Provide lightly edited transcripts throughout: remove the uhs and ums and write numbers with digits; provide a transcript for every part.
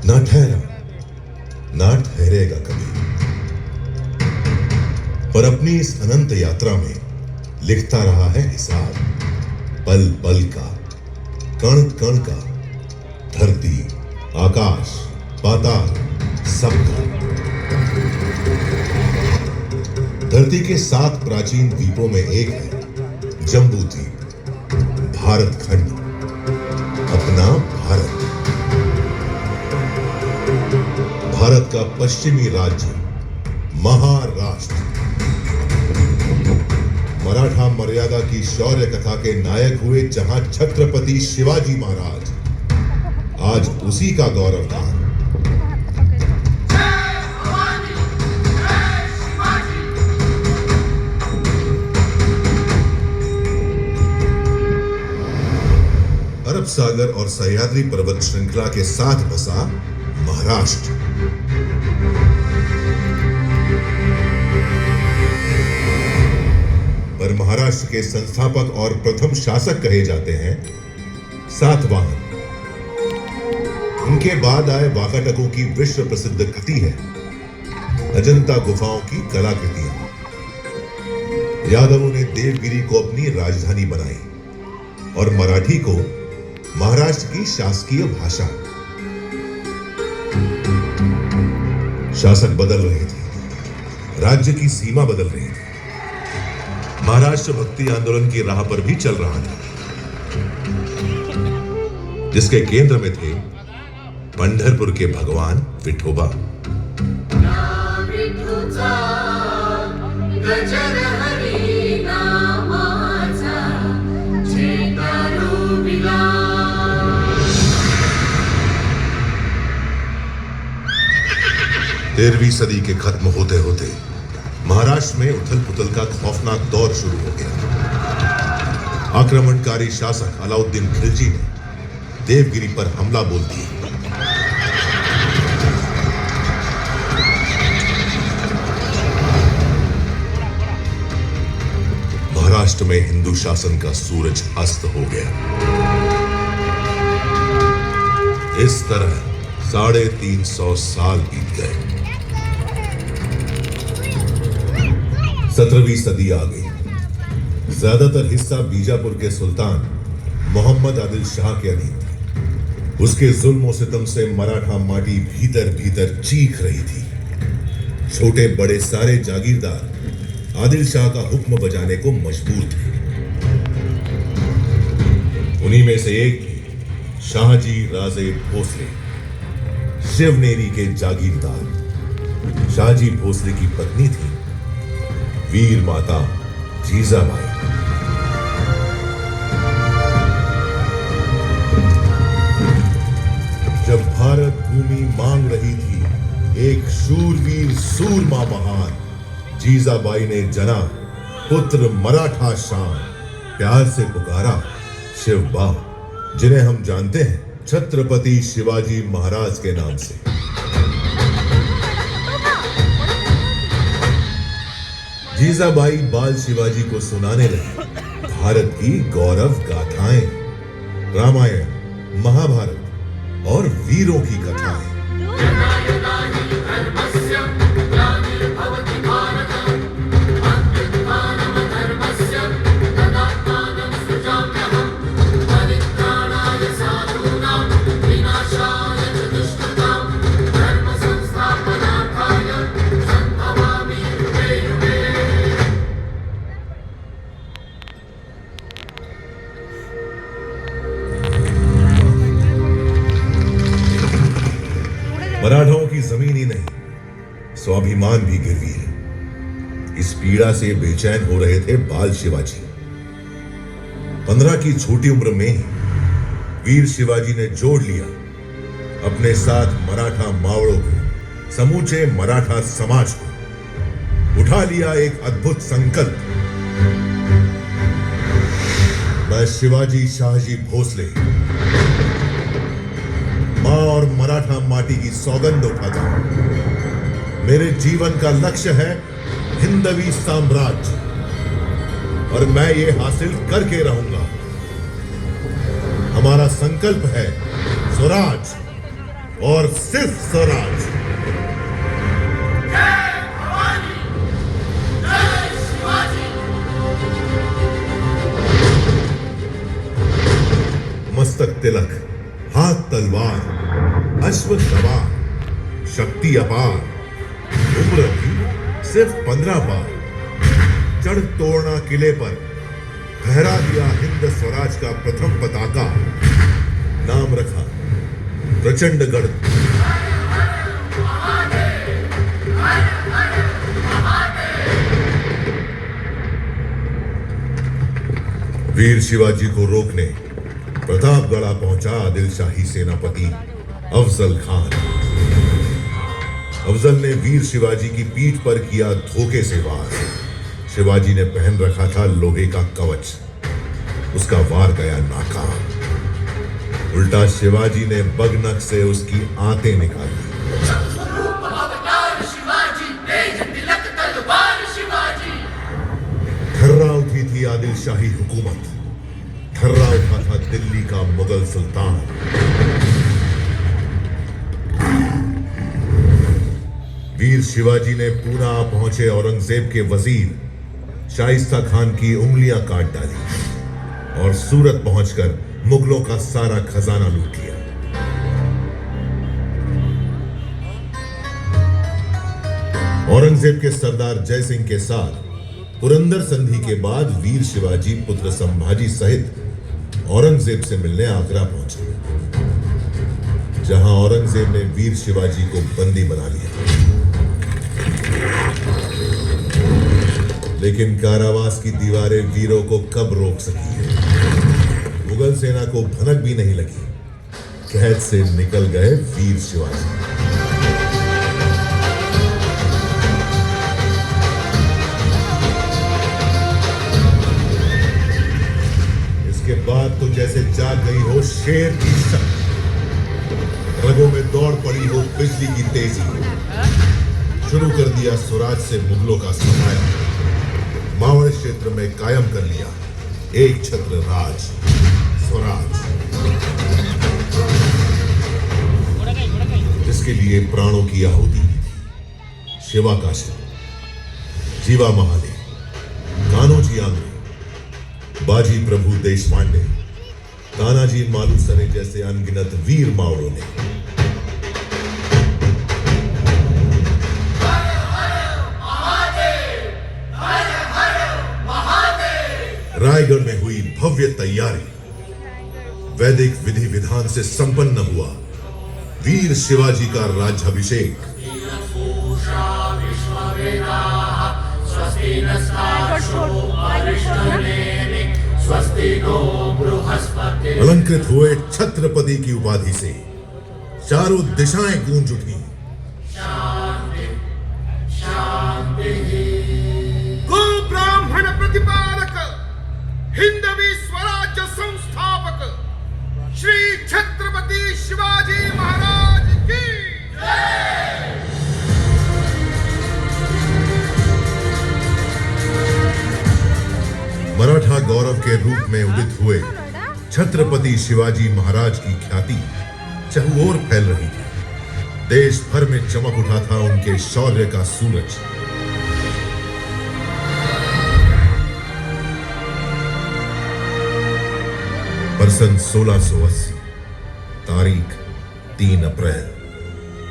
ना ठहरा, ना ठहरेगा कभी। पर अपनी इस अनंत यात्रा में लिखता रहा है हिसाब, पल पल का, कण कण का, धरती, आकाश, पाताल, सबका। धरती के 7 प्राचीन द्वीपों में एक है जम्बू द्वीप, भारत खंड, अपना भारत। भारत का पश्चिमी राज्य महाराष्ट्र। मराठा मर्यादा की शौर्य कथा के नायक हुए जहां छत्रपति शिवाजी महाराज, आज उसी का गौरवगान। अरब सागर और सह्याद्री पर्वत श्रृंखला के साथ बसा महाराष्ट्र। पर महाराष्ट्र के संस्थापक और प्रथम शासक कहे जाते हैं सातवाहन। उनके बाद आए वाकाटकों की विश्व प्रसिद्ध कृति है अजंता गुफाओं की कलाकृतियां। यादवों ने देवगिरी को अपनी राजधानी बनाई और मराठी को महाराष्ट्र की शासकीय भाषा। शासक बदल रहे थे, राज्य की सीमा बदल रही थी। महाराष्ट्र भक्ति आंदोलन की राह पर भी चल रहा था, जिसके केंद्र में थे पंढरपुर के भगवान विठोबा। तेरहवीं सदी के खत्म होते होते महाराष्ट्र में उथल पुथल का खौफनाक दौर शुरू हो गया। आक्रमणकारी शासक अलाउद्दीन खिलजी ने देवगिरी पर हमला बोल दिया। महाराष्ट्र में हिंदू शासन का सूरज अस्त हो गया। इस तरह 350 साल बीत गए। 17वीं सदी आ गई। ज्यादातर हिस्सा बीजापुर के सुल्तान मोहम्मद आदिल शाह के अधीन था। उसके जुल्म और सितम से मराठा माटी भीतर भीतर चीख रही थी। छोटे बड़े सारे जागीरदार आदिल शाह का हुक्म बजाने को मजबूर थे। उन्हीं में से एक थे शाहजी राजे भोसले, शिवनेरी के जागीरदार। शाहजी भोसले की पत्नी थी वीर माता जीजाबाई। जब भारत भूमि मांग रही थी एक शूरवीर सूरमा महान, जीजाबाई ने जना पुत्र मराठा शान। प्यार से पुकारा शिवबा, जिन्हें हम जानते हैं छत्रपति शिवाजी महाराज के नाम से। जीजाबाई बाल शिवाजी को सुनाने लगी भारत की गौरव गाथाएं, रामायण, महाभारत और वीरों की कथाएं। मराठाओं की जमीन ही नहीं, स्वाभिमान भी गिरवी है। इस पीड़ा से बेचैन हो रहे थे बाल शिवाजी। 15 की छोटी उम्र में ही वीर शिवाजी ने जोड़ लिया अपने साथ मराठा मावड़ों को, समूचे मराठा समाज को। उठा लिया एक अद्भुत संकल्प। मैं शिवाजी शाहजी भोसले मां और मराठा माटी की सौगंध उठाता हूं। मेरे जीवन का लक्ष्य है हिंदवी साम्राज्य और मैं ये हासिल करके रहूंगा। हमारा संकल्प है स्वराज और सिर्फ स्वराज। मस्तक तिलक, हाथ तलवार, अश्व सवार, शक्ति अपार, उम्र भी सिर्फ 15 बार। चढ़ तोड़ना किले पर, फहरा दिया हिंद स्वराज का प्रथम पताका। नाम रखा प्रचंडगढ़। वीर शिवाजी को रोकने प्रतापगढ़ पहुंचा आदिल शाही सेनापति अफजल खान। अफजल ने वीर शिवाजी की पीठ पर किया धोखे से वार। शिवाजी ने पहन रखा था लोहे का कवच, उसका वार गया नाकाम। उल्टा शिवाजी ने बगनक से उसकी आंतें निकाली। थर्रा उठी थी आदिल शाही हुकूमत, थर्रा उठा था दिल्ली का मुगल सुल्तान। वीर शिवाजी ने पूना पहुंचे औरंगजेब के वजीर शाइस्ता खान की उंगलियां काट डाली और सूरत पहुंचकर मुगलों का सारा खजाना लूट लिया। औरंगजेब के सरदार जय सिंह के साथ पुरंदर संधि के बाद वीर शिवाजी पुत्र संभाजी सहित औरंगजेब से मिलने आगरा पहुंचे, जहां औरंगजेब ने वीर शिवाजी को बंदी बना लिया। लेकिन कारावास की दीवारें वीरों को कब रोक सकी है। मुगल सेना को भनक भी नहीं लगी, कैद से निकल गए वीर शिवाजी। इसके बाद तो जैसे जाग गई हो शेर की शक्ति, रगों में दौड़ पड़ी हो बिजली की तेजी। शुरू कर दिया स्वराज से मुगलों का सफाया, मावड़ क्षेत्र में कायम कर लिया एक छत्र राज, स्वराज, जिसके लिए प्राणों की आहुति शिवा काशी, जीवा महाले, कान्होजी आंग्रे, बाजी प्रभु देशपांडे, तानाजी मालुसरे जैसे अनगिनत वीर मावड़ों ने। रायगढ़ में हुई भव्य तैयारी, वैदिक विधि विधान से संपन्न हुआ वीर शिवाजी का राज्याभिषेक। अलंकृत हुए छत्रपति की उपाधि से चारों दिशाएं गूंज उठी। ब्राह्मण प्रतिपालक, हिंदवी स्वराज्य संस्थापक श्री छत्रपति शिवाजी महाराज की जय। मराठा गौरव के रूप में उदित हुए छत्रपति शिवाजी महाराज की ख्याति चहुओर फैल रही थी। देश भर में चमक उठा था उनके शौर्य का सूरज। सन 1680, तारीख 3 अप्रैल,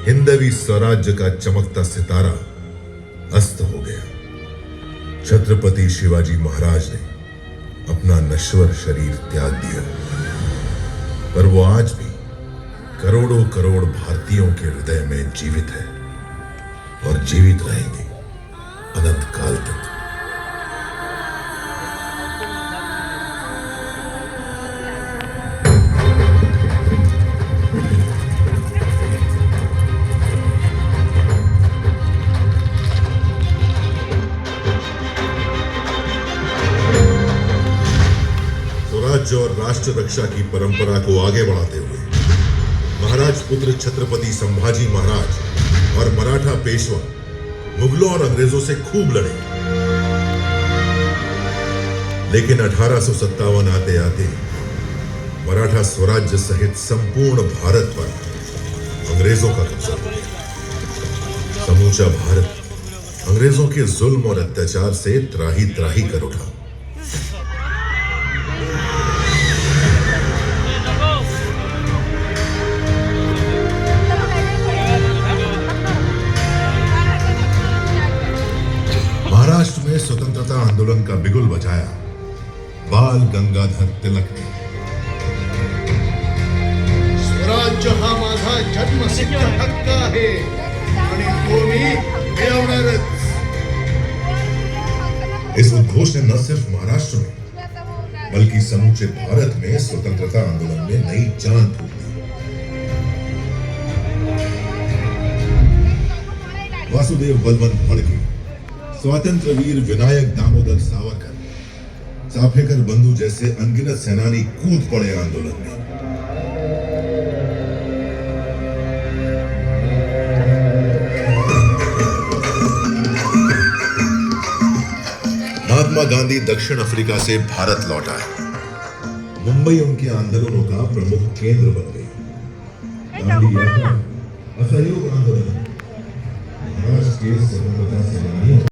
हिंदवी स्वराज्य का चमकता सितारा अस्त हो गया। छत्रपति शिवाजी महाराज ने अपना नश्वर शरीर त्याग दिया, पर वो आज भी करोड़ों करोड़ भारतीयों के हृदय में जीवित है और जीवित रहेंगे अनंत काल तक। और राष्ट्र रक्षा की परंपरा को आगे बढ़ाते हुए महाराज पुत्र छत्रपति संभाजी महाराज और मराठा पेशवा मुगलों और अंग्रेजों से खूब लड़े। लेकिन 1857 आते आते मराठा स्वराज्य सहित संपूर्ण भारत पर अंग्रेज अंग्रेजों का कब्जा हो गया। समूचा भारत अंग्रेजों के जुल्म और अत्याचार से त्राही त्राही कर उठा। महाराष्ट्र में स्वतंत्रता आंदोलन का बिगुल बजाया बाल गंगाधर तिलक ने। स्वराज्य हा माझा जन्मसिद्ध हक्क आहे आणि तो मी मिळवणारच. इस उद्घोष ने न सिर्फ महाराष्ट्र में बल्कि समूचे भारत में स्वतंत्रता आंदोलन में नई जान फूंक दी। वासुदेव बलवंत फडके, स्वातंत्र्य वीर विनायक दामोदर सावरकर, चाफेकर बंधु जैसे अनगिनत सेनानी कूद पड़े आंदोलन में। महात्मा गांधी दक्षिण अफ्रीका से भारत लौट आए। मुंबई उनके आंदोलनों का प्रमुख केंद्र बन गई। दांडी यात्रा, असहयोग आंदोलन, महाराष्ट्र के स्वतंत्रता सेनानियों